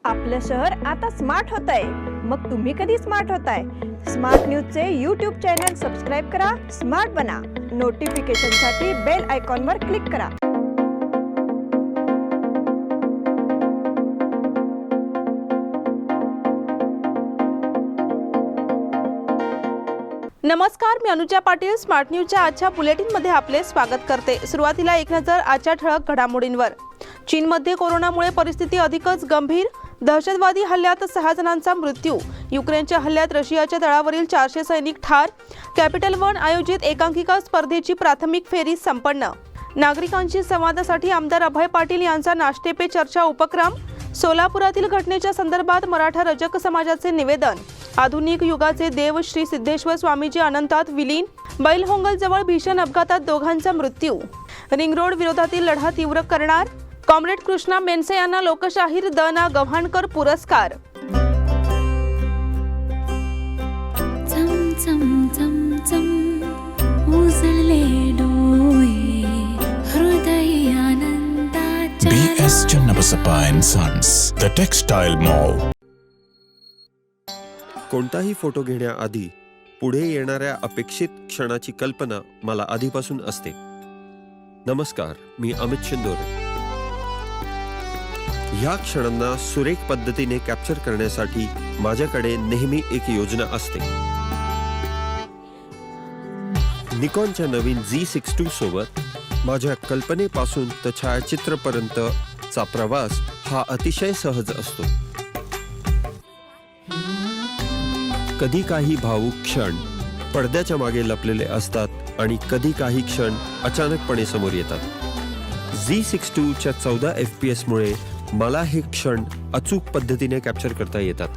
आपलं शहर आता स्मार्ट होतंय. मग तुम्ही कधी स्मार्ट होताय? स्मार्ट न्यूजचे YouTube चॅनल सबस्क्राइब करा, स्मार्ट बना. नोटिफिकेशनसाठी बेल आयकॉनवर क्लिक करा. नमस्कार, मी अनुजा पाटील. स्मार्ट न्यूजच्या आजच्या बुलेटिनमध्ये आपले स्वागत करते. सुरुवातीला एक नजर आजच्या ठळक घडामोडींवर. चीनमध्ये कोरोनामुळे परिस्थिती अधिकच गंभीर. दहशतवादी हल्ल्यात 6 जणांचा मृत्यू. युक्रेनच्या हल्ल्यात रशियाच्या तळावरील 400 सैनिक ठार. कॅपिटल वन आयोजित एकांकिका स्पर्धेची प्राथमिक फेरी संपन्न. नागरिकांशी संवादासाठी आमदार अभय पाटील यांचा नाश्ते पे चर्चा उपक्रम. सोलापुरातील घटनेच्या संदर्भात मराठा रजक समाजाचे निवेदन. आधुनिक युगाचे देव श्री सिद्धेश्वर स्वामीजी अनंतात विलीन. बैलहोंगल जवळ भीषण अपघातात दोघांचा मृत्यू. रिंग रोड विरोधातील लढा तीव्र करणार. कॉम्रेड कृष्णा मेनसे यांना लोकशाहीर द ना गव्हाणकर पुरस्कार. BS Channabasappa and Sons, The Textile Mall. कोणताही फोटो घेण्याआधी पुढे येणाऱ्या अपेक्षित क्षणाची कल्पना मला आधीपासून असते. नमस्कार, मी अमित शिंदोरे. ह्या क्षणांना सुरेख पद्धतीने कॅप्चर करण्यासाठी माझ्याकडे नेहमी एक योजना असते. निकॉनच्या नवीन Z62 सोबत माझ्या कल्पनेपासून तर छायाचित्रपर्यंतचा प्रवास हा अतिशय सहज असतो. कधी काही भावुक क्षण पडद्याच्या मागे लपलेले असतात आणि कधी काही क्षण अचानकपणे समोर येतात. Z62च्या 14 FPS मुळे मला हे क्षण अचूक पद्धतीने कॅप्चर करता येतात.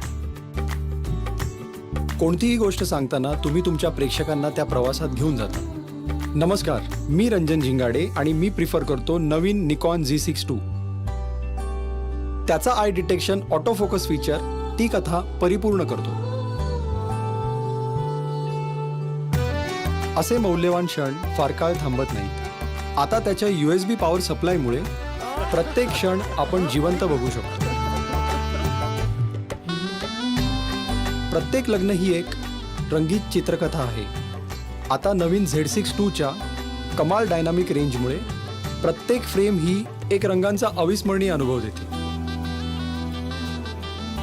कोणतीही गोष्ट सांगताना तुम्ही तुमच्या प्रेक्षकांना त्या प्रवासात घेऊन जाता. नमस्कार, मी रंजन झिंगाडे आणि मी प्रिफर करतो नवीन निकॉन Z62. त्याचा I detection auto focus feature ती कथा परिपूर्ण करतो. असे मौल्यवान क्षण फार काळ थांबत नाहीत. आता त्याच्या USB पॉवर सप्लायमुळे प्रत्येक क्षण आपण जिवंत बघू शकतो. प्रत्येक लग्न ही एक रंगीत चित्रकथा आहे. आता नवीन Z62च्या कमाल डायनामिक रेंजमुळे प्रत्येक फ्रेम ही एक रंगांचा अविस्मरणीय अनुभव देते.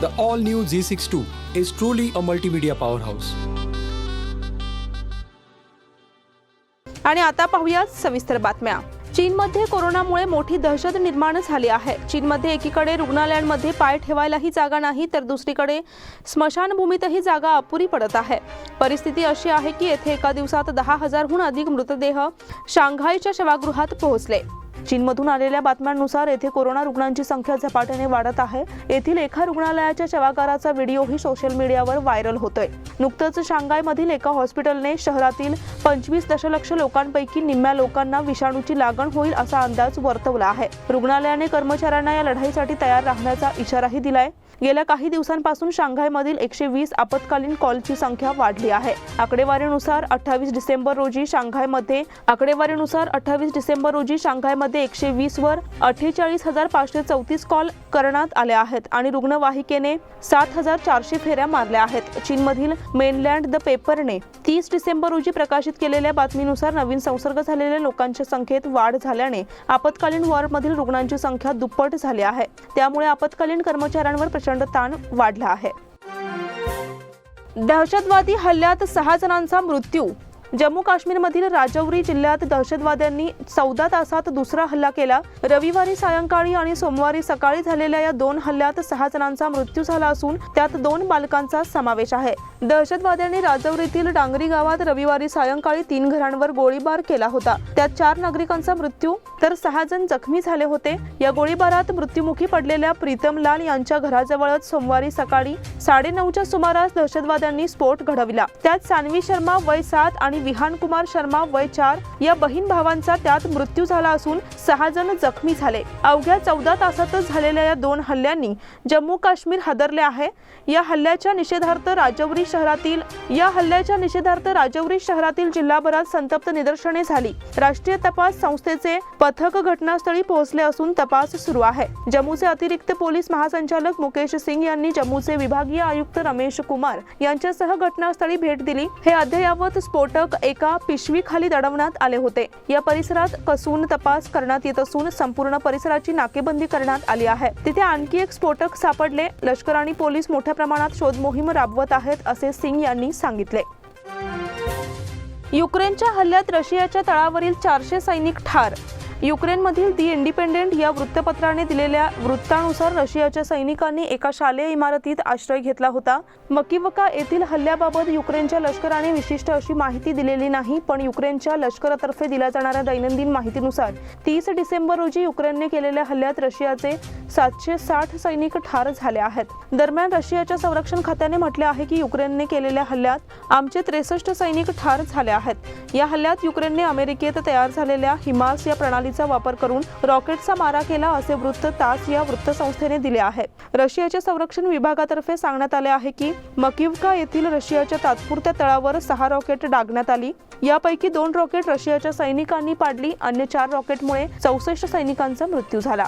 The all new Z62 is truly a multimedia power house. आणि आता पाहूया सविस्तर बातम्या. चीनमध्ये कोरोनामुळे मोठी दहशत निर्माण झाली आहे. चीनमध्ये एकीकडे रुग्णालयांमध्ये पाय ठेवायलाही जागा नाही, तर दुसरीकडे स्मशानभूमीतही जागा अपुरी पडत आहे. परिस्थिती अशी आहे की येथे एका दिवसात 10,000हून अधिक मृतदेह शांघायच्या शवागृहात पोहोचले. चीनमधून आलेल्या बातम्यांनुसार येथे कोरोना रुग्णांची संख्या झपाट्याने वाढत आहे. येथील एका रुग्णालयाच्या शवागाराचा व्हिडिओही सोशल मीडियावर व्हायरल होतोय. नुकतंच शांघायमधील एका हॉस्पिटलने शहरातील 25 दशलक्ष लोकांपैकी निम्म्या लोकांना विषाणूची लागण होईल असा अंदाज वर्तवला आहे. रुग्णालयाने कर्मचाऱ्यांना या लढाईसाठी तयार राहण्याचा इशाराही दिलाय. गेल्या काही दिवसांपासून शांघायमधील 120 आपत्कालीन कॉलची संख्या वाढली आहे. आकडेवारीनुसार 28 डिसेंबर रोजी शांघायमध्ये 120 वर 48,534 कॉल करण्यात आले आहेत आणि रुग्णवाहिकेने 7,400 फेऱ्या मारल्या आहेत. चीनमधील मेनलँड द पेपरने 30 डिसेंबर रोजी प्रकाशित केलेल्या बातमीनुसार नवीन संसर्ग झालेल्या लोकांच्या संख्येत वाढ झाल्याने आपत्कालीन वॉर्डमधील रुग्णांची संख्या दुप्पट झाली आहे. त्यामुळे आपत्कालीन कर्मचाऱ्यांवर प्रचंड ताण वाढला आहे. दहशतवादी हल्ल्यात 6 जणांचा मृत्यू. जम्मू काश्मीरमधील राजौरी जिल्ह्यात दहशतवाद्यांनी 14 तासात दुसरा हल्ला केला. रविवारी सायंकाळी आणि सोमवारी सकाळी झालेल्या या 2 हल्ल्यात 6 जणांचा मृत्यू झाला असून त्यात 2 बालकांचा समावेश आहे. दहशतवाद्यांनी राजौरीतील डांगरी गावात रविवारी सायंकाळी 3 घरांवर गोळीबार केला होता. त्यात 4 नागरिकांचा मृत्यू तर 6 जण जखमी झाले होते. या गोळीबारात मृत्युमुखी पडलेल्या प्रीतम लाल यांच्या घराजवळच सोमवारी सकाळी 9:30च्या सुमारास दहशतवाद्यांनी स्फोट घडविला. त्यात सानवी शर्मा वय 7 आणि विहान कुमार शर्मा वय 4 या बहीण भावांचा त्यात मृत्यू झाला असून 6 जण जखमी झाले. अवघ्या 14 तासातच झालेल्या या 2 हल्ल्यांनी जम्मू काश्मीर हादरले आहे. या हल्ल्याच्या निषेधार्थ राजौरी शहरातील या हल्ल्याच्या निषेधार्थ राजौरी शहरातील जिल्हाभरात संतप्त निदर्शने झाली. राष्ट्रीय तपास संस्थेचे पथक घटनास्थळी पोहोचले असून तपास सुरू आहे. जम्मूचे अतिरिक्त पोलीस महासंचालक मुकेश सिंग यांनी जम्मूचे विभागीय आयुक्त रमेश कुमार यांच्यासह घटनास्थळी भेट दिली. हे अद्ययावत स्फोटक एका पिशवीखाली दडवण्यात आले होते. या परिसरात कसून तपास करण्यात येत असून संपूर्ण परिसराची नाकेबंदी करण्यात आली आहे. तिथे आणखी एक स्फोटक सापडले. लष्कर आणि पोलीस मोठ्या प्रमाणात शोध मोहीम राबवत आहेत असे सिंग यांनी सांगितले. युक्रेनच्या हल्ल्यात रशियाच्या तळावरील 400 सैनिक ठार. युक्रेनमधील दी इंडिपेंडेंट या वृत्तपत्राने दिलेल्या वृत्तानुसार रशियाच्या सैनिकांनी एका शालेय इमारतीत आश्रय घेतला होता. मकिवका येथील हल्ल्याबाबत युक्रेनच्या लष्कराने विशिष्ट अशी माहिती दिलेली नाही, पण युक्रेनच्या लष्करातर्फे दिल्या जाणाऱ्या दैनंदिन माहितीनुसार 30 डिसेंबर रोजी युक्रेनने केलेल्या हल्ल्यात रशियाचे 760 सैनिक ठार झाले आहेत. दरम्यान रशियाच्या संरक्षण खात्याने म्हटले आहे की युक्रेनने केलेल्या हल्ल्यात आमचे 63 सैनिक ठार झाले आहेत. या हल्ल्यात युक्रेनने अमेरिकेत तयार झालेल्या हिमास या प्रणालीचा वापर करून रॉकेटचा मारा केला असे वृत्त तास या वृत्तसंस्थेने दिले आहे. रशियाच्या संरक्षण विभागातर्फे सांगण्यात आले आहे की मकिवका येथील रशियाच्या तात्पुरत्या तळावर 6 रॉकेट डागण्यात आली. यापैकी 2 रॉकेट रशियाच्या सैनिकांनी पाडली. अन्य 4 रॉकेटमुळे 64 सैनिकांचा मृत्यू झाला.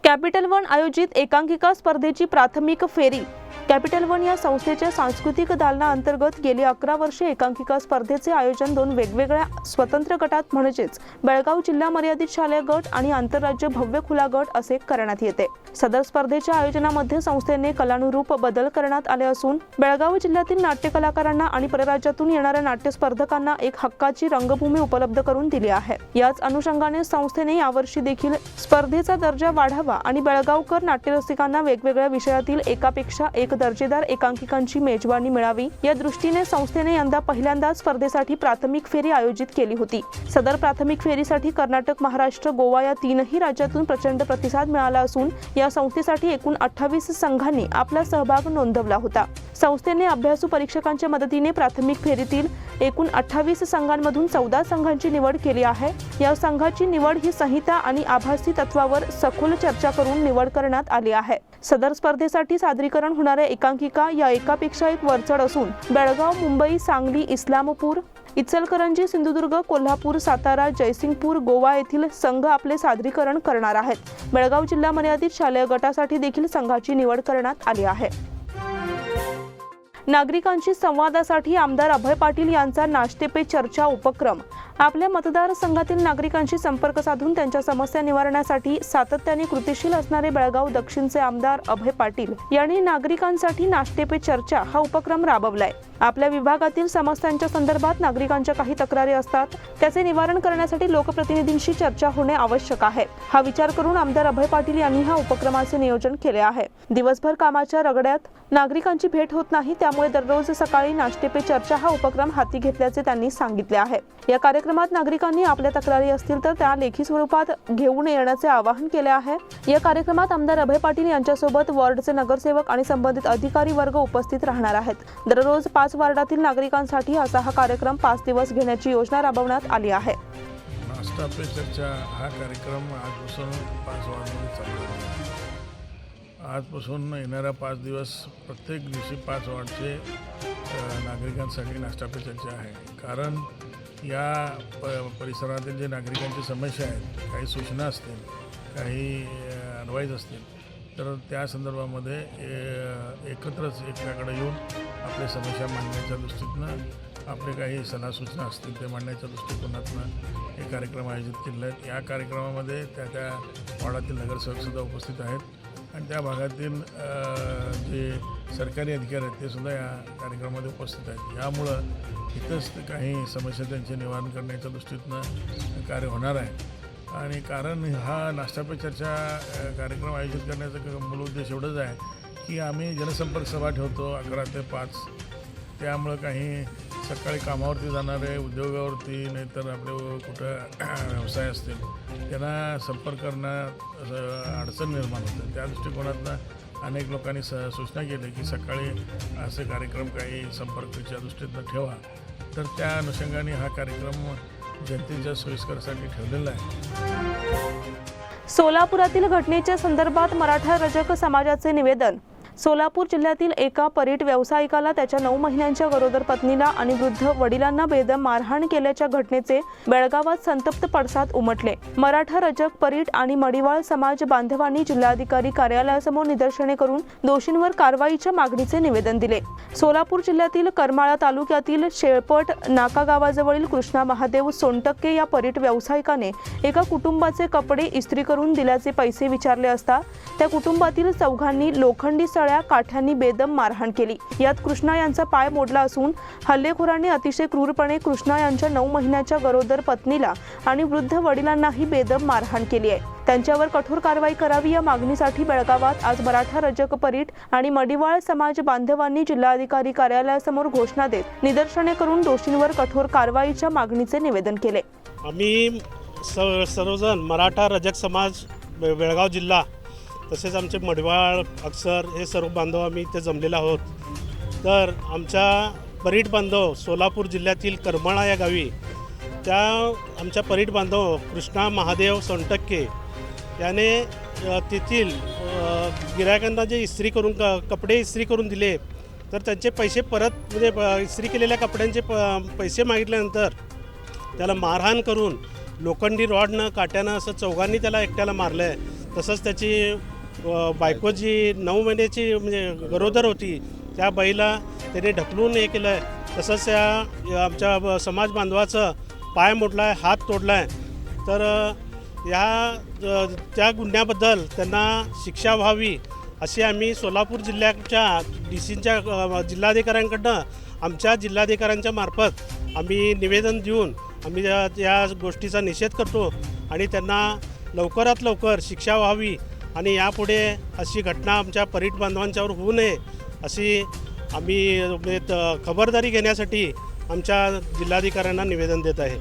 कॅपिटल वन आयोजित एकांकिका स्पर्धेची प्राथमिक फेरी. कॅपिटल वन या संस्थेच्या सांस्कृतिक दालना अंतर्गत गेली 11 वर्षे एकांकिका स्पर्धेचे आयोजन 2 वेगवेगळ्या स्वतंत्र गटात म्हणजेच बेळगाव जिल्हा मर्यादित शालेय गट आणि आंतरराज्य भव्य खुला गट असे करण्यात येते. सदर स्पर्धेच्या आयोजनामध्ये संस्थेने कलानुरूप बदल करण्यात आले असून बेळगाव जिल्ह्यातील नाट्य कलाकारांना आणि परराज्यातून येणाऱ्या नाट्य स्पर्धकांना एक हक्काची रंगभूमी उपलब्ध करून दिली आहे. याच अनुषंगाने संस्थेने यावर्षी देखील स्पर्धेचा दर्जा वाढावा आणि बेळगावकर नाट्यरसिकांना वेगवेगळ्या विषयातील एकापेक्षा एक दर्जेदार एकांकिकांची मेजवानी मिळावी या दृष्टीने संस्थेने यंदा पहिल्यांदाच स्पर्धेसाठी प्राथमिक फेरी आयोजित केली होती. सदर प्राथमिक फेरीसाठी कर्नाटक, महाराष्ट्र, गोवा या 3ही राज्यातून प्रचंड प्रतिसाद मिळाला असून या संस्थेसाठी एकूण 28 संघांनी आपला सहभाग नोंदवला होता. संस्थेने अभ्यासू परीक्षकांच्या मदतीने प्राथमिक फेरीतील एकूण 28 संघांमधून 14 संघांची निवड केली आहे. या संघाची निवड ही संहिता आणि आभासी तत्वावर सखोल चर्चा करून निवड करण्यात आली आहे. सदर स्पर्धेसाठी सादरीकरण होणाऱ्या एकांकिका या एकापेक्षा एक वरचढ असून बेळगाव, मुंबई, सांगली, इस्लामपूर, इचलकरंजी, सिंधुदुर्ग, कोल्हापूर, सातारा, जयसिंगपूर, गोवा येथील संघ आपले सादरीकरण करणार आहेत. बेळगाव जिल्हा मर्यादित शालेय गटासाठी देखील संघाची निवड करण्यात आली आहे. नागरिकांशी संवादासाठी आमदार अभय पाटील यांचा नाश्ते पे चर्चा उपक्रम. आपल्या मतदारसंघातील नागरिकांशी संपर्क साधून त्यांच्या समस्या निवारण्यासाठी सातत्याने कृतिशील असणारे बेळगाव दक्षिणचे आमदार अभय पाटील यांनी नागरिकांसाठी नाश्ते पे चर्चा हा उपक्रम राबवलाय. आपल्या विभागातील समस्यांच्या संदर्भात नागरिकांच्या काही तक्रारी असतात, त्याचे निवारण करण्यासाठी लोकप्रतिनिधींशी चर्चा होणे आवश्यक आहे. हा विचार करून आमदार अभय पाटील यांनी हा उपक्रमाचे नियोजन केले आहे. दिवसभर कामाच्या रगड्यात नागरिकांची भेट होत नाही, त्यामुळे दररोज सकाळी नाश्ते पे चर्चा हा उपक्रम हाती घेतल्याचे त्यांनी सांगितले आहे. या कार्यक्रमात नागरिकांनी आपल्या तक्रारी असतील तर त्या लेखी स्वरूपात घेऊन येण्याचे आवाहन केले आहे. या कार्यक्रमात आमदार अभय पाटील यांच्यासोबत वॉर्डचे नगरसेवक आणि संबंधित अधिकारी वर्ग उपस्थित राहणार आहेत. दररोज 5 वार्डातील नागरिकांसाठी असा हा कार्यक्रम 5 दिवस घेण्याची योजना राबवण्यात आली आहे. नाश्ता पे चर्चा हा कार्यक्रम आजपासून 5 वार्डामध्ये चालू आहे. आजपासून येणाऱ्या 5 दिवस प्रत्येक दिवशी 5 वार्डचे नागरिकांसाठी नाश्ता पे चर्चा आहे. कारण या परिसरातील जे नागरिकांची समस्या आहेत, काही सूचना असतील, काही ॲडवाईज असतील, तर त्या संदर्भामध्ये एकत्रच एकट्याकडे येऊन आपल्या समस्या मांडण्याच्या दृष्टीतनं आपले काही सल्ला सूचना असतील ते मांडण्याच्या दृष्टिकोनातनं हे कार्यक्रम आयोजित केले आहेत. या कार्यक्रमामध्ये त्या वार्डातील नगरसेवकसुद्धा उपस्थित आहेत आणि त्या भागातील जे सरकारी अधिकारी आहेत ते सुद्धा या कार्यक्रमामध्ये उपस्थित आहेत. यामुळं इथंच काही समस्या त्यांचे निवारण करण्याच्या दृष्टीतनं कार्य होणार आहे. आणि कारण हा नाश्ता पे चर्चा कार्यक्रम आयोजित करण्याचा मूल उद्देश एवढंच आहे की आम्ही जनसंपर्क सभा ठेवतो 11 ते 5. त्यामुळं काही सकाळी कामावरती जाणारे, उद्योगावरती, नाहीतर आपले कुठं व्यवसाय असतील त्यांना संपर्क करण्यात अडचण निर्माण होते. त्या दृष्टिकोनातनं अनेक लोकांनी सूचना केली की सकाळी असे कार्यक्रम काही संपर्काच्या दृष्टीतनं ठेवा. तर त्या अनुषंगाने हा कार्यक्रम जनतेच्या सोयीस्करसाठी ठेवलेला आहे. सोलापुरातील घटनेच्या संदर्भात मराठा रजक समाजाचे निवेदन. सोलापूर जिल्ह्यातील एका परीट व्यावसायिकाला त्याच्या 9 महिन्यांच्या गरोदर पत्नीला आणि वृद्ध वडिलांना बेदम मारहाण केल्याच्या घटनेचे बेळगावात संतप्त पडसाद उमटले. मराठा, रजक, परीट आणि मडिवाळ समाज बांधवांनी जिल्हाधिकारी कार्यालयासमोर निदर्शने करून दोषींवर कारवाईच्या मागणीचे निवेदन दिले. सोलापूर जिल्ह्यातील करमाळा तालुक्यातील शेळपट नाका गावाजवळील कृष्णा महादेव सोनटक्के या परीट व्यावसायिकाने एका कुटुंबाचे कपडे इस्त्री करून दिल्याचे पैसे विचारले असता त्या कुटुंबातील चौघांनी लोखंडी सळ्या काठ्यांनी बेदम मारहाण केली. यात कृष्णा यांचा पाय मोडला असून हल्लेखोरांनी अतिशय क्रूरपणे कृष्णा यांच्या 9 महिन्याच्या गरोदर पत्नीला आणि वृद्ध वडिलांनाही बेदम मारहाण केली आहे. त्यांच्यावर कठोर कारवाई करावी या मागणीसाठी बेळगावात आज मराठा, रजक, परीट आणि मडिवाळ समाज बांधवांनी जिल्हाधिकारी कार्यालयासमोर घोषणा देत निदर्शने करून दोषींवर कठोर कारवाईच्या मागणीचे निवेदन केले. आम्ही सर्वजण मराठा, रजक समाज बेळगाव जिल्हा तसेच आमचे मडिवाळ, अक्षर हे सर्व बांधव आम्ही इथे जमलेलो आहोत. तर आमच्या परीट बांधव सोलापूर जिल्ह्यातील करमाळा या गावी त्या आमच्या परीट बांधव कृष्णा महादेव सोनटक्के याने तेथील गिरायकांना जे इस्त्री करून कपडे इस्त्री करून दिले तर त्यांचे पैसे परत म्हणजे इस्त्री केलेल्या कपड्यांचे पैसे मागितल्यानंतर त्याला मारहाण करून लोखंडी रॉडनं काट्यानं असं चौघांनी त्याला एकट्याला मारलं आहे. तसंच त्याची बायको जी 9 महिन्याची म्हणजे गरोदर होती त्या बाईला त्याने ढकलून हे केलं आहे. तसंच आमच्या समाज बांधवाचं पाय मोडला आहे, हात तोडला आहे. तर त्या गुन्ह्याबद्दल त्यांना शिक्षा व्हावी अशी आम्ही सोलापूर जिल्ह्याच्या DCच्या जिल्हाधिकाऱ्यांकडनं आमच्या जिल्हाधिकाऱ्यांच्या मार्फत आम्ही निवेदन देऊन आम्ही या गोष्टीचा निषेध करतो आणि त्यांना लवकरात लवकर शिक्षा व्हावी आणि यापुढे अशी घटना आमच्या परीट बांधवांच्यावर होऊ नये अशी आम्ही खबरदारी घेण्यासाठी आमच्या जिल्हाधिकाऱ्यांना निवेदन देत आहे.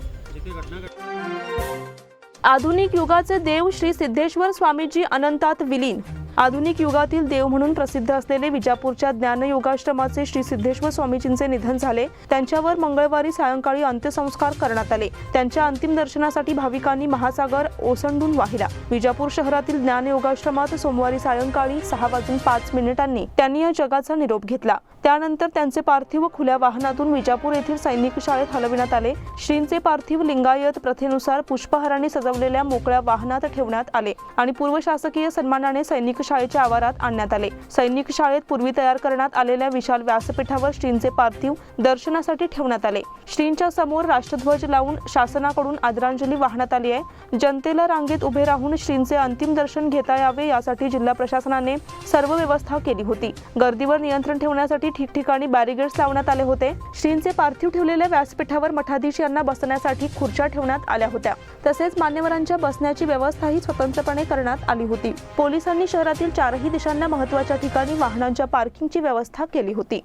आधुनिक युगाचे देव श्री सिद्धेश्वर स्वामीजी अनंतात विलीन. आधुनिक युगातील देव म्हणून प्रसिद्ध असलेले विजापूरच्या ज्ञानयोगाश्रमाचे श्री सिद्धेश्वर स्वामीजींचे निधन झाले. त्यांच्यावर मंगळवारी सायंकाळी अंत्यसंस्कार करण्यात आले. त्यांच्या अंतिम दर्शनासाठी भाविकांनी महासागर ओसंडून वाहिला. विजापूर शहरातील ज्ञानयोगाश्रमात सोमवारी सायंकाळी 6:05 त्यांनी या जगाचा निरोप घेतला. त्यानंतर त्यांचे पार्थिव खुल्या वाहनातून विजापूर येथील सैनिक शाळेत हलविण्यात आले. श्रींचे पार्थिव लिंगायत प्रथेनुसार पुष्पहारांनी सजवलेल्या मोकळ्या वाहनात ठेवण्यात आले आणि पूर्व शासकीय सन्मानाने सैनिक शाळेच्या आवारात आणण्यात आले. सैनिक शाळेत पूर्वी तयार करण्यात आलेल्या विशाल व्यासपीठावर श्रींचे पार्थिव दर्शनासाठी ठेवण्यात आले. श्रींच्या समोर राष्ट्रध्वज लावून शासनाकडून आदरांजली वाहण्यात आली आहे. जनतेला रांगेत उभे राहून श्रींचे अंतिम दर्शन घेता यावे यासाठी जिल्हा प्रशासनाने सर्व व्यवस्था केली होती. गर्दीवर नियंत्रण ठेवण्यासाठी ठिकठिकाणी बॅरिगेड्स लावण्यात आले होते. श्रींचे पार्थिव ठेवलेल्या व्यासपीठावर मठाधीश यांना बसण्यासाठी खुर्च्या ठेवण्यात आल्या होत्या. तसेच मान्यवरांच्या बसण्याची व्यवस्थाही स्वतंत्रपणे करण्यात आली होती. पोलिसांनी शहरातील 4ही दिशांना महत्त्वाच्या ठिकाणी वाहनांच्या पार्किंगची व्यवस्था केली होती.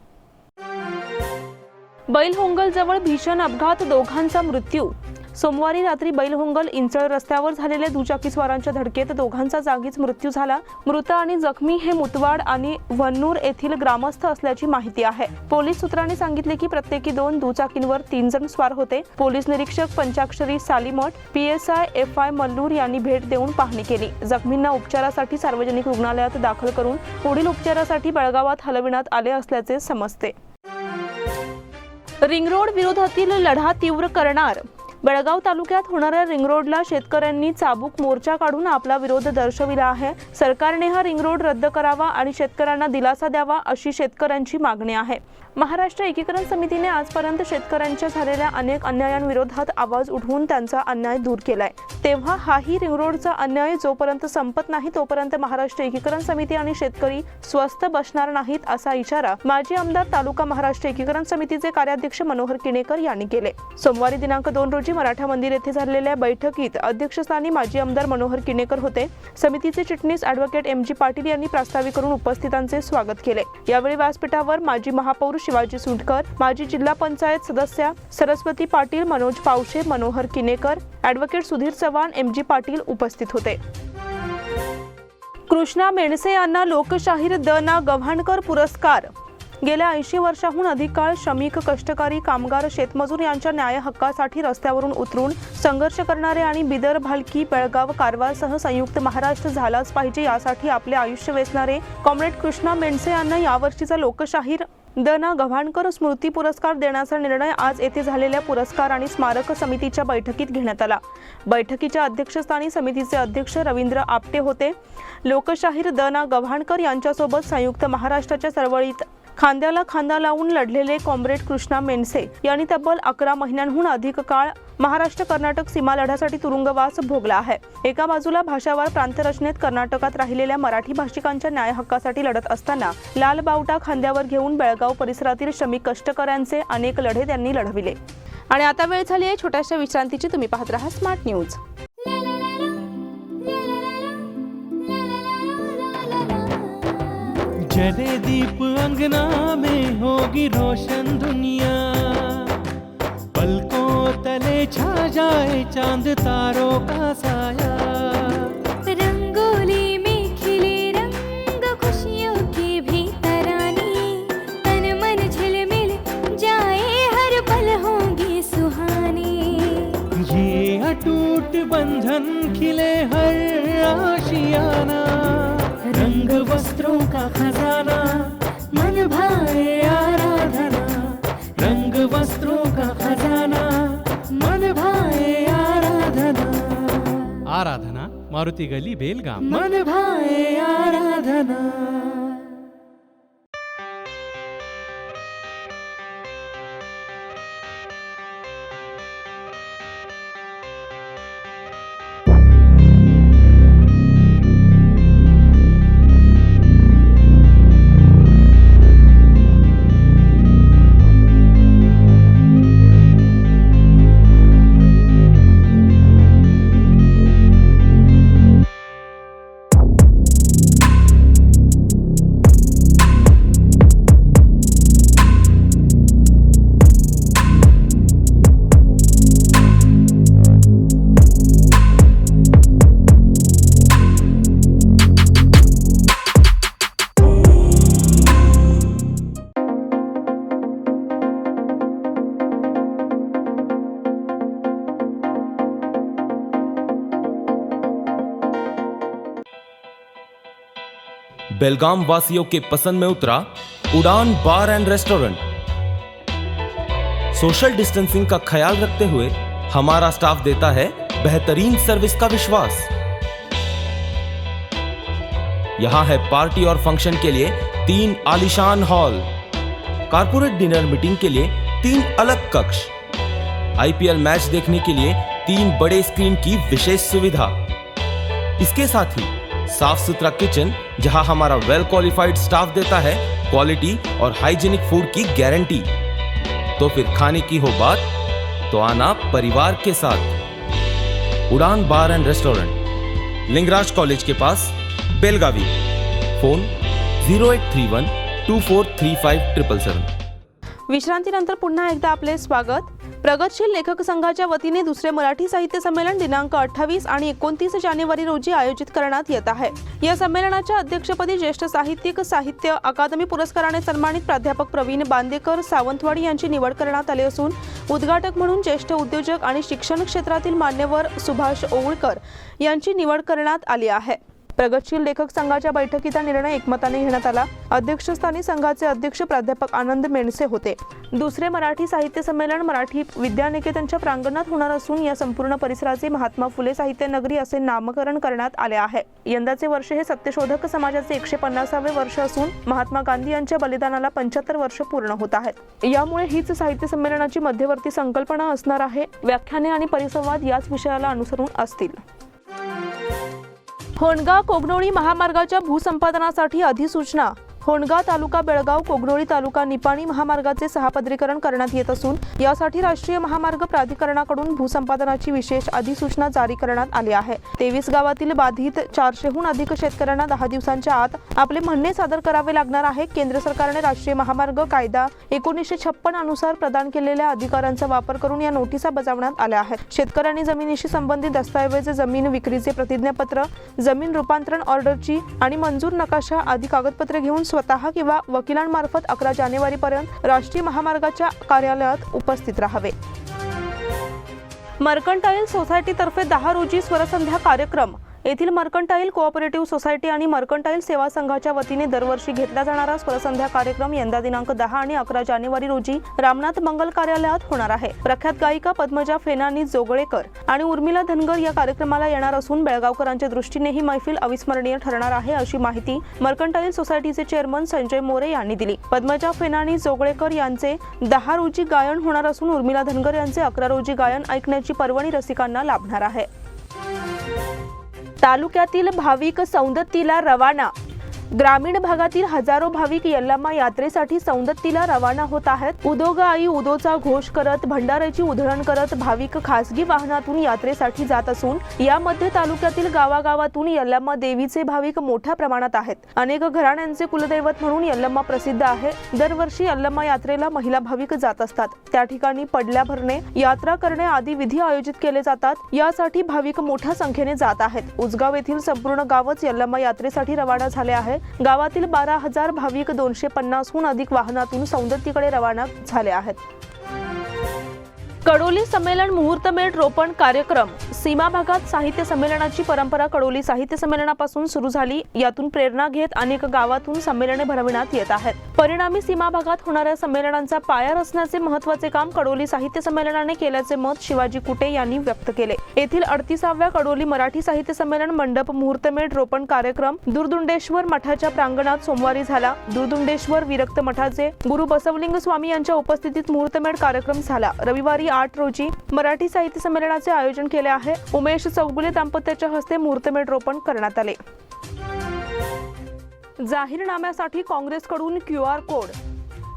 बैलहोंगल जवळ भीषण अपघात, दोघांचा मृत्यू. सोमवारी रात्री बैलहोंगल इंचळ रस्त्यावर झालेल्या दुचाकीस्वारांच्या धडकेत दोघांचा जागीच मृत्यू झाला. मृत आणि जखमी हे मुतवाड आणि वन्नूर येथील ग्रामस्थ असल्याची माहिती आहे. पोलीस सूत्रांनी सांगितले की प्रत्येकी 2 दुचाकींवर 3 जण स्वार होते. पोलीस निरीक्षक पंचाक्षरी सालीमठ, PSI FI मल्लूर यांनी भेट देऊन पाहणी केली. जखमींना उपचारासाठी सार्वजनिक रुग्णालयात दाखल करून पुढील उपचारासाठी बेळगावात हलविण्यात आले असल्याचे समजते. रिंगरोड विरोधातील लढा तीव्र करणार. बेळगाव तालुक्यात होणाऱ्या रिंगरोडला शेतकऱ्यांनी चाबूक मोर्चा काढून आपला विरोध दर्शविला आहे. सरकारने हा रिंगरोड रद्द करावा आणि शेतकऱ्यांना दिलासा द्यावा अशी शेतकऱ्यांची मागणी आहे. महाराष्ट्र एकीकरण समितीने आजपर्यंत शेतकऱ्यांच्या झालेल्या अनेक अन्यायांविरोधात आवाज उठवून त्यांचा अन्याय दूर केलाय. तेव्हा हाही रिंगरोडचा अन्याय जोपर्यंत संपत नाही तोपर्यंत महाराष्ट्र एकीकरण समिती आणि शेतकरी स्वस्थ बसणार नाहीत असा इशारा माजी आमदार तालुका महाराष्ट्र एकीकरण समितीचे कार्याध्यक्ष मनोहर किणेकर यांनी केले. सोमवारी दिनांक 2 रोजी मराठा मंदिर येथे झालेल्या बैठकीत अध्यक्षस्थानी माजी आमदार मनोहर किणेकर होते. समितीचे चिटणीस ॲडव्होकेट MG पाटील यांनी प्रास्ताविक करून उपस्थितांचे स्वागत केले. यावेळी व्यासपीठावर माजी महापौर शिवाजी सुंटकर, माजी जिल्हा पंचायत सदस्या सरस्वती पाटील, मनोज पावशे, मनोहर किणेकर, ॲडव्होकेट सुधीर चव्हाण, MG पाटील उपस्थित होते. कृष्णा मेणसे यांना लोकशाहीर द ना गव्हाणकर पुरस्कार. गेल्या 80 वर्षाहून अधिक काळ श्रमिक, कष्टकरी, कामगार, शेतमजूर यांच्या न्याय हक्कासाठी रस्त्यावरून उतरून संघर्ष करणारे आणि बिदर, भालकी, बेळगाव, कारवारसह संयुक्त महाराष्ट्र झालाच पाहिजे यासाठी आपले आयुष्य वेचणारे कॉम्रेड कृष्णा मेंडसे यांना यावर्षीचा लोकशाहीर द ना गव्हाणकर स्मृती पुरस्कार देण्याचा निर्णय आज येथे झालेल्या पुरस्कार आणि स्मारक समितीच्या बैठकीत घेण्यात आला. बैठकीच्या अध्यक्षस्थानी समितीचे अध्यक्ष रवींद्र आपटे होते. लोकशाहीर द ना गव्हाणकर यांच्यासोबत संयुक्त महाराष्ट्राच्या चळवळीत खांद्याला खांदा लावून लढलेले कॉम्रेड कृष्णा मेंडसे यांनी तब्बल 11 महिन्यांहून अधिक काळ महाराष्ट्र-कर्नाटक सीमा लढ्यासाठी तुरुंगवास भोगला आहे. एका बाजूला भाषावार प्रांतरचनेत कर्नाटकात राहिलेल्या मराठी भाषिकांच्या न्याय हक्कासाठी लढत असताना लाल बावटा खांद्यावर घेऊन बेळगाव परिसरातील श्रमिक कष्टकऱ्यांचे अनेक लढे त्यांनी लढविले. आणि आता वेळ झाली आहे छोट्याशा विश्रांतीची. तुम्ही पाहत रहा स्मार्ट न्यूज. जले दीप अंगना में होगी रोशन दुनिया, पलकों तले छा जाए चांद तारों का साया, रंगोली में खिले रंग खुशियों की भी तरानी, तन मन झिलमिल जाए हर पल होंगी सुहानी, ये अटूट बंधन खिले हर आशियाना, रंग वस्त्रों का खजाना मन भाए आराधना, रंग वस्त्रों का खजाना मन भाए आराधना, आराधना मारुति गली बेलगाम, मन भाए आराधना. बेलगाम वासियों के पसंद में उतरा उड़ान बार एंड रेस्टोरेंट. सोशल डिस्टेंसिंग का ख्याल रखते हुए हमारा स्टाफ देता है बेहतरीन सर्विस का विश्वास. यहां है पार्टी और फंक्शन के लिए 3 आलीशान हॉल, कारपोरेट डिनर मीटिंग के लिए 3 अलग कक्ष, IPL मैच देखने के लिए 3 बड़े स्क्रीन की विशेष सुविधा. इसके साथ ही साफ सुथरा किचन जहां हमारा वेल क्वालिफाइड स्टाफ देता है क्वालिटी और हाइजीनिक फूड की गारंटी. तो फिर खाने की हो बात तो आना परिवार के साथ. उड़ान बार एंड रेस्टोरेंट, लिंगराज कॉलेज के पास, बेलगावी. फोन 0831 2435 777. विश्रांतीनंतर पुन्हा एकदा आपले स्वागत. प्रगतशील लेखक संघाच्या वतीने दुसरे मराठी साहित्य संमेलन दिनांक 28 आणि 29 जानेवारी रोजी आयोजित करण्यात येत आहे. या संमेलनाच्या अध्यक्षपदी ज्येष्ठ साहित्यिक, साहित्य अकादमी पुरस्काराने सन्मानित प्राध्यापक प्रवीण बांदेकर सावंतवाडी यांची निवड करण्यात आली असून उद्घाटक म्हणून ज्येष्ठ उद्योजक आणि शिक्षण क्षेत्रातील मान्यवर सुभाष ओवळकर यांची निवड करण्यात आली आहे. प्रगतशील लेखक संघाच्या बैठकीत हा निर्णय एकमताने घेण्यात आला. अध्यक्षस्थानी संघाचे अध्यक्ष प्राध्यापक आनंद मेंडसे होते. दुसरे मराठी साहित्य संमेलन मराठी विद्यानिकेतनच्या प्रांगणात होणार असून या संपूर्ण परिसराचे महात्मा फुले साहित्य नगरी असे नामकरण करण्यात आले आहे. यंदाचे वर्ष हे सत्यशोधक समाजाचे 150वे वर्ष असून महात्मा गांधी यांच्या बलिदानाला 75 वर्ष पूर्ण होत आहेत. यामुळे हीच साहित्य संमेलनाची मध्यवर्ती संकल्पना असणार आहे. व्याख्याने आणि परिसंवाद याच विषयाला अनुसरून असतील. होनगाव कोगनोळी महामार्गाच्या भूसंपादनासाठी अधिसूचना. होनगाव तालुका बेळगाव कोगनोळी तालुका निपाणी महामार्गाचे सहापदरीकरण करण्यात येत असून यासाठी राष्ट्रीय महामार्ग प्राधिकरणाकडून भूसंपादनाची विशेष अधिसूचना जारी करण्यात आली आहे. 23 गावातील बाधित 400हून अधिक शेतकऱ्यांना 10 दिवसांच्या आत आपले म्हणणे सादर करावे लागणार आहे. केंद्र सरकारने राष्ट्रीय महामार्ग कायदा 1956 अनुसार प्रदान केलेल्या अधिकारांचा वापर करून या नोटिसा बजावण्यात आल्या आहेत. शेतकऱ्यांनी जमिनीशी संबंधित दस्तऐवज, जमीन विक्रीचे प्रतिज्ञापत्र, जमीन रूपांतरण ऑर्डरची आणि मंजूर नकाशा आदी कागदपत्रे घेऊन स्वतः किंवा वकिलांमार्फत 11 जानेवारीपर्यंत राष्ट्रीय महामार्गाच्या कार्यालयात उपस्थित राहावे. मर्कंटाईल सोसायटीतर्फे 10 रोजी स्वरसंध्या कार्यक्रम. येथील मर्कंटाईल कोऑपरेटिव्ह सोसायटी आणि मर्कंटाईल सेवा संघाच्या वतीने दरवर्षी घेतला जाणारा स्वरसंध्या कार्यक्रम यंदा दिनांक 10 आणि 11 जानेवारी रोजी रामनाथ मंगल कार्यालयात होणार आहे. प्रख्यात गायिका पद्मजा फेनानी जोगळेकर आणि उर्मिला धनगर या कार्यक्रमाला येणार असून बेळगावकरांच्या दृष्टीने ही मैफिल अविस्मरणीय ठरणार आहे, अशी माहिती मर्कंटाईल सोसायटीचे चेअरमन संजय मोरे यांनी दिली. पद्मजा फेनानी जोगळेकर यांचे 10 रोजी गायन होणार असून उर्मिला धनगर यांचे 11 रोजी गायन ऐकण्याची पर्वणी रसिकांना लाभणार आहे. तालुक्यातील भाविक सौंदत्तीला रवाना. ग्रामीण भागातील हजारो भाविक यल्लामा यात्रेसाठी सौंदत्तीला रवाना होत आहेत. उदो आई उदोचा घोष करत भंडाऱ्याची उधळण करत भाविक खासगी वाहनातून यात्रेसाठी जात असून यामध्ये तालुक्यातील गावागावातून यल्लामा देवीचे भाविक मोठ्या प्रमाणात आहेत. अनेक घराण्यांचे कुलदैवत म्हणून यल्लामा प्रसिद्ध आहे. दरवर्षी यल्लामा यात्रेला महिला भाविक जात असतात. त्या ठिकाणी पडल्या भरणे, यात्रा करणे आदी विधी आयोजित केले जातात. यासाठी भाविक मोठ्या संख्येने जात आहेत. उजगाव येथील संपूर्ण गावच यल्लामा यात्रेसाठी रवाना झाले आहे. गावातील 12,000 भाविक 250हून अधिक वाहनातून सौंदत्तीकडे रवाना झाले आहेत. कडोली संमेलन मुहूर्तमेढ रोपण कार्यक्रम. सीमा भागात साहित्य संमेलनाची परंपरा कडोली साहित्य संमेलनापासून सुरू झाली. यातून प्रेरणा घेत अनेक गावातून संमेलने भरविण्यात येत आहेत. परिणामी सीमा भागात होणाऱ्या संमेलनांचा पाया रचण्याचे महत्त्वाचे काम कडोली साहित्य संमेलनाने केल्याचे मत शिवाजी कुटे यांनी व्यक्त केले. येथील 38व्या कडोली मराठी साहित्य संमेलन मंडप मुहूर्तमेढ रोपण कार्यक्रम दुर्दुंडेश्वर मठाच्या प्रांगणात सोमवारी झाला. दुर्दुंडेश्वर विरक्त मठाचे गुरु बसवलिंग स्वामी यांच्या उपस्थितीत मुहूर्तमेढ कार्यक्रम झाला. रविवारी 8 रोजी मराठी साहित्य संमेलनाचे आयोजन केले आहे. उमेश चौगुले दाम्पत्याच्या हस्ते मुहूर्तमेढ रोपण करण्यात आले. जाहीरनाम्यासाठी काँग्रेसकडून QR कोड.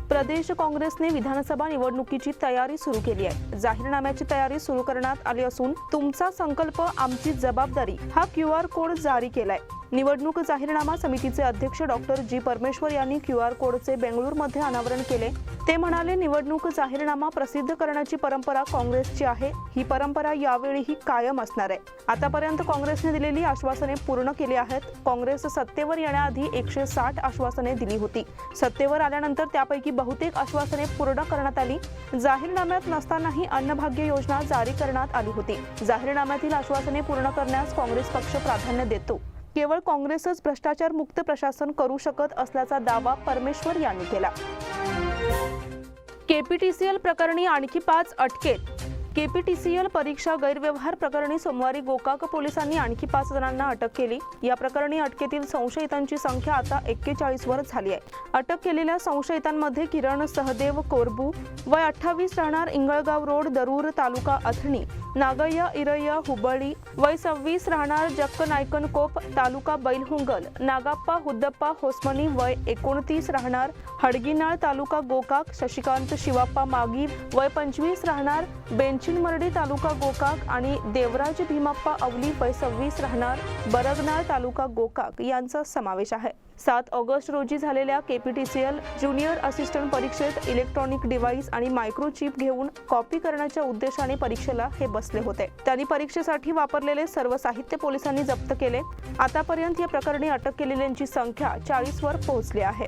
प्रदेश काँग्रेसने विधानसभा निवडणुकीची तयारी सुरू केली आहे. जाहीरनाम्याची तयारी सुरू करण्यात आली असून तुमचा संकल्प आमची जबाबदारी हा QR कोड जारी केलाय. निवडणूक जाहीरनामा समितीचे अध्यक्ष डॉक्टर जी परमेश्वर यांनी QR कोडचे बेंगळूरमध्ये अनावरण केले. ते म्हणाले, निवडणूक जाहीरनामा प्रसिद्ध करण्याची परंपरा काँग्रेसची आहे. ही परंपरा यावेळीही कायम असणार आहे. आतापर्यंत काँग्रेसने दिलेली आश्वासने पूर्ण केली आहेत. काँग्रेस सत्तेवर येण्याआधी 160 आश्वासने दिली होती. सत्तेवर आल्यानंतर त्यापैकी बहुतेक आश्वासने पूर्ण करण्यात आली. जाहीरनाम्यात नसतानाही अन्नभाग्य योजना जारी करण्यात आली होती. जाहीरनाम्यातील आश्वासने पूर्ण करण्यास काँग्रेस पक्ष प्राधान्य देतो. केवळ काँग्रेसच भ्रष्टाचार मुक्त प्रशासन करू शकत असल्याचा दावा परमेश्वर यांनी केला. केपीटीसीएल प्रकरणी आणखी 5 अटकेत. केपीटीसीएल परीक्षा गैरव्यवहार प्रकरणी सोमवारी गोकाक पोलिसांनी आणखी 5 जणांना अटक केली. या प्रकरणी अटकेतील संशयितांची संख्या आता 41 वर झाली आहे. अटक केलेल्या संशयितांमध्ये किरण सहदेव कोरबू वय 28 राहणार इंगळगाव रोड दरूर तालुका अथणी, नागय्या इरय्या हुबळी वय 26 राहणार जक्क नायकन कोप तालुका बैलहुंगल, नागाप्पा हुद्दप्पा होसमनी वय 29 राहणार हडगिनाळ तालुका गोकाक, शशिकांत शिवाप्पा मागी वय 25 राहणार बेंचिनमर्डी तालुका गोकाक आणि देवराज भीमाप्पा अवली वय 26 राहणार बरगनाळ तालुका गोकाक यांचा समावेश आहे. 7 ऑगस्ट रोजी झालेल्या केपीटीसीएल ज्युनियर असिस्टंट परीक्षेत इलेक्ट्रॉनिक डिव्हाइस आणि मायक्रोचिप घेऊन कॉपी करण्याच्या उद्देशाने परीक्षेला हे बसले होते. त्यांनी परीक्षेसाठी वापरलेले सर्व साहित्य पोलिसांनी जप्त केले. आतापर्यंत या प्रकरणी अटक केलेल्यांची संख्या 40 वर पोहोचली आहे.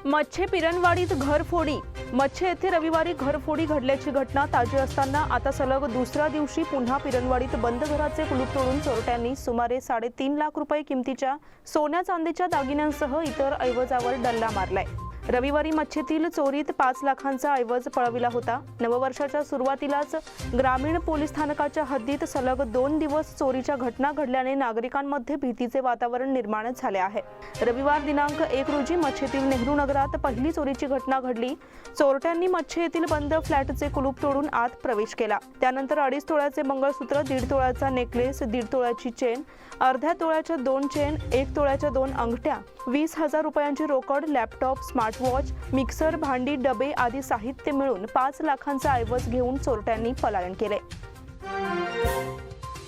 मच्छे पिरणवाडीत घरफोडी. मच्छे येथे रविवारी घरफोडी घडल्याची घटना ताजी असताना आता सलग दुसऱ्या दिवशी पुन्हा पिरणवाडीत बंद घराचे कुलूप तोडून चोरट्यांनी सुमारे 3.5 लाख रुपये किमतीच्या सोन्या चांदीच्या दागिन्यांसह इतर ऐवजावर डल्ला मारलाय. रविवारी मच्छेतील चोरीत 5 लाखांचा ऐवज पळविला होता. नववर्षाच्या सुरुवातीलाच ग्रामीण पोलीस स्थानकाच्या हद्दीत सलग 2 दिवस चोरीच्या घटना घडल्याने नागरिकांमध्ये भीतीचे वातावरण निर्माण झाले आहे. रविवार दिनांक 1 रोजी मच्छेतील नेहरू नगरात पहिली चोरीची घटना घडली. चोरट्यांनी मच्छे येथील बंद फ्लॅटचे कुलूप तोडून आत प्रवेश केला. त्यानंतर 2.5 तोळ्याचे मंगळसूत्र, 1.5 तोळ्याचा नेकलेस, 1.5 तोळ्याची चेन, अर्ध्या तोळ्याच्या 2 चेन, 1 तोळ्याच्या 2 अंगठ्या, 20,000 रुपयांची रोकड, लॅपटॉप, स्मार्टवॉच, मिक्सर, भांडी, डबे आदी साहित्य मिळून 5 लाखांचा ऐवज घेऊन चोरट्यांनी पलायन केले.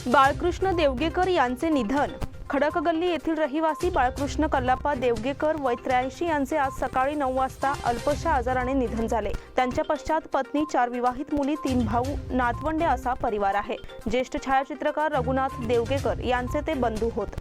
बाळकृष्ण देवगेकर यांचे निधन. खडकगल्ली येथील रहिवासी बाळकृष्ण कल्लाप्पा देवगेकर वय 83 यांचे आज सकाळी 9 वाजता अल्पशा आजाराने निधन झाले. त्यांच्या पश्चात पत्नी, 4 विवाहित मुली, 3 भाऊ, नातवंडे असा परिवार आहे. ज्येष्ठ छायाचित्रकार रघुनाथ देवगेकर यांचे ते बंधू होत.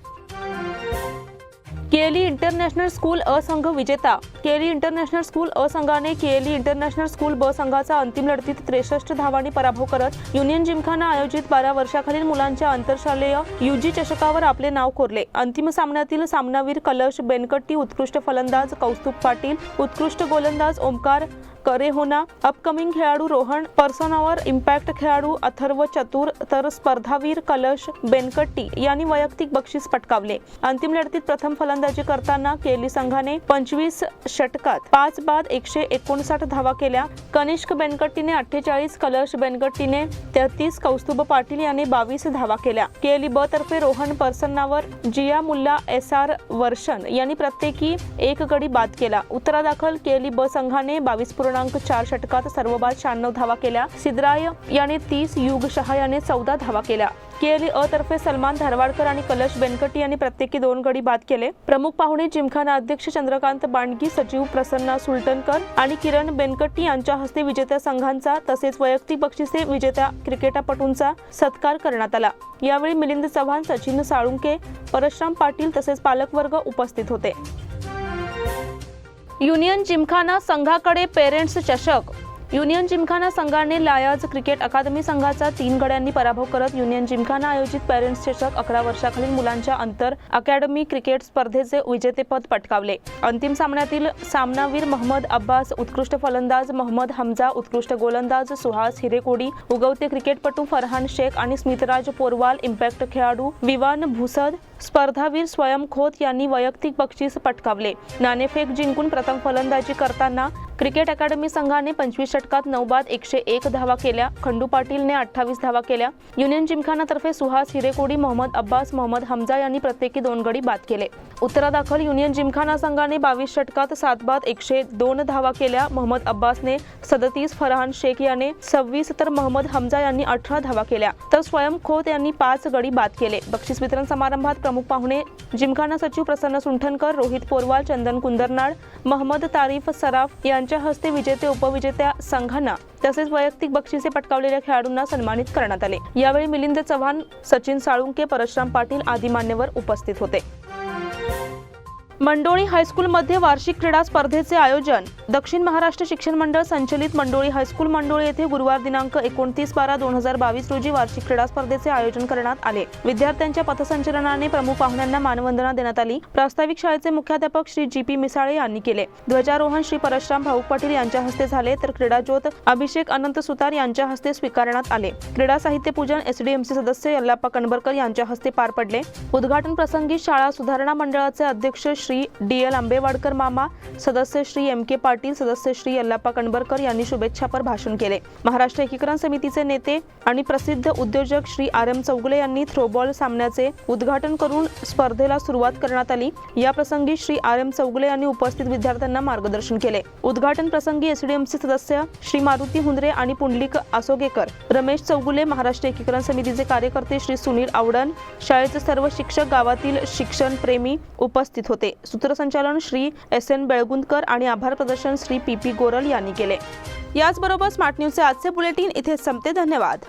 केएलई इंटरनॅशनल स्कूल अ संघ विजेता. केएलई इंटरनॅशनल स्कूल अ संघाने केएलई इंटरनॅशनल स्कूल ब संघाचा अंतिम लढतीत 63 धावांनी पराभव करत युनियन जिमखाना आयोजित 12 वर्षाखालील मुलांच्या आंतरशालेय युजी चषकावर आपले नाव कोरले. अंतिम सामन्यातील सामनावीर कलश बेनकट्टी, उत्कृष्ट फलंदाज कौस्तुभ पाटील, उत्कृष्ट गोलंदाज ओमकार करेहोना, अपकमिंग खेळाडू रोहन पर्सनावर, इम्पॅक्ट खेळाडू अथर्व चतुर तर स्पर्धावीर कलश बेनकट्टी यांनी वैयक्तिक बक्षीस पटकावले. अंतिम लढतीत प्रथम फलंदाजी करताना केएलई संघाने 25 षटकात 5 बाद 159 धावा केल्या. कनिष्क बेनकट्टीने 48, कलश बेनकट्टीने 33, कौस्तुभ पाटील यांनी 22 धावा केल्या. केएलई ब तर्फे रोहन पर्सनावर, जिया मुल्ला, एसआर वर्षन यांनी प्रत्येकी 1 गडी बाद केला. उत्तरादाखल केएलई ब संघाने 22.4 षटकात सर्व बाद 96 धावा केल्या. सिद्धराय याने 30, युग शहा याने 14 धावा केल्या. केएलई अ तर्फे सलमान धारवाडकर आणि कलश बेनकट्टी यांनी प्रत्येकी 2 गडी बाद केले. प्रमुख पाहुणे जिमखाना अध्यक्ष चंद्रकांत बांडगी, सचिव प्रसन्ना सुलटणकर आणि किरण बेनकट्टी यांच्या हस्ते विजेत्या संघांचा तसेच वैयक्तिक बक्षिसे विजेत्या क्रिकेटपटूंचा सत्कार करण्यात आला. यावेळी मिलिंद चव्हाण, सचिन साळुंके, परशुराम पाटील तसेच पालकवर्ग उपस्थित होते. युनियन जिमखाना संघाकडे पेरेंट्स चषक. युनियन जिमखाना संघाने लायाज क्रिकेट अकादमी संघाचा 3 गड्यांनी पराभव करत युनियन जिमखाना आयोजित पेरेंट्स चषक 11 वर्षाखालील मुलांच्या अंतर अकॅडमी क्रिकेट स्पर्धेचे विजेतेपद पटकावले. अंतिम सामन्यातील सामनावीर मोहम्मद अब्बास, उत्कृष्ट फलंदाज मोहम्मद हमजा, उत्कृष्ट गोलंदाज सुहास हिरेकोडी, उगवते क्रिकेटपटू फरहान शेख आणि स्मितराज पोरवाल, इम्पॅक्ट खेळाडू विवान भुसद, स्पर्धावीर स्वयं खोत यांनी वैयक्तिक बक्षीस पटकावले. नाणेफेक जिंकून प्रथम फलंदाजी करताना क्रिकेट अकादमी संघाने 25 षटकात 9 बाद 101 धावा केल्या. खंडू पाटीलने 28 धावा केल्या. युनियन जिमखानातर्फे सुहास हिरेकोडी, मोहम्मद अब्बास, मोहम्मद हमजा यांनी प्रत्येकी 2 गडी बाद केले. उत्तरादाखल युनियन जिमखाना संघाने 22 षटकात 7 बाद 102 धावा केल्या. मोहम्मद अब्बासने 37, फरहान शेख याने 26 तर मोहम्मद हमजा यांनी 18 धावा केल्या तर स्वयं खोत यांनी 5 गडी बाद केले. बक्षीस वितरण समारंभात प्रमुख पाहुणे जिमखाना सचिव प्रसन्न सुंठणकर, रोहित पोरवाल, चंदन कुंदरनाड, मोहम्मद तारिफ सराफ यांच्या हस्ते विजेते उपविजेत्या संघांना तसेच वैयक्तिक बक्षिसे पटकावलेल्या खेळाडूंना सन्मानित करण्यात आले. यावेळी मिलिंद चव्हाण, सचिन साळुंके, परशुराम पाटील आदी मान्यवर उपस्थित होते. मंडोळी हायस्कूलमध्ये वार्षिक क्रीडा स्पर्धेचे आयोजन. दक्षिण महाराष्ट्र शिक्षण मंडळ संचलित मंडोळी हायस्कूल मंडोळी येथे गुरुवार दिनांक 29/12/2022 रोजी वार्षिक क्रीडा स्पर्धेचे आयोजन करण्यात आले. विद्यार्थ्यांच्या पथसंचलनाने प्रमुख पाहुण्यांना मानवंदना देण्यात आली. प्रास्ताविक शाळेचे मुख्याध्यापक श्री जी.पी. मिसाळे यांनी केले. ध्वजारोहण श्री परशुराम भाऊक पाटील यांच्या हस्ते झाले तर क्रीडाज्योत अभिषेक अनंत सुतार यांच्या हस्ते स्वीकारण्यात आले. क्रीडा साहित्य पूजन एसडीएमसी सदस्य यल्लाप्पा कणबरकर यांच्या हस्ते पार पडले. उद्घाटन प्रसंगी शाळा सुधारणा मंडळाचे अध्यक्ष श्री डी.एल. आंबेवाडकर मामा, सदस्य श्री एम.के. पाटील, सदस्य श्री यल्लाप्पा कणबरकर यांनी शुभेच्छापर भाषण केले. महाराष्ट्र एकीकरण समितीचे नेते आणि प्रसिद्ध उद्योजक श्री आर.एम. चौगुले यांनी थ्रोबॉल सामन्याचे उद्घाटन करून स्पर्धेला सुरुवात करण्यात आली. या प्रसंगी श्री आर.एम. चौगुले यांनी उपस्थित विद्यार्थ्यांना मार्गदर्शन केले. उद्घाटन प्रसंगी एसडीएमसी सदस्य श्री मारुती हुंद्रे आणि पुंडलिक आसोगेकर, रमेश चौगुले, महाराष्ट्र एकीकरण समितीचे कार्यकर्ते श्री सुनील आवडण, शाळेचे सर्व शिक्षक, गावातील शिक्षण प्रेमी उपस्थित होते. सूत्रसंचालन श्री एस.एन. बेळगुंदकर आणि आभार प्रदर्शन श्री पी.पी. गोरल यांनी केले. याचबरोबर स्मार्ट न्यूजचे आजचे बुलेटिन इथे संपते. धन्यवाद.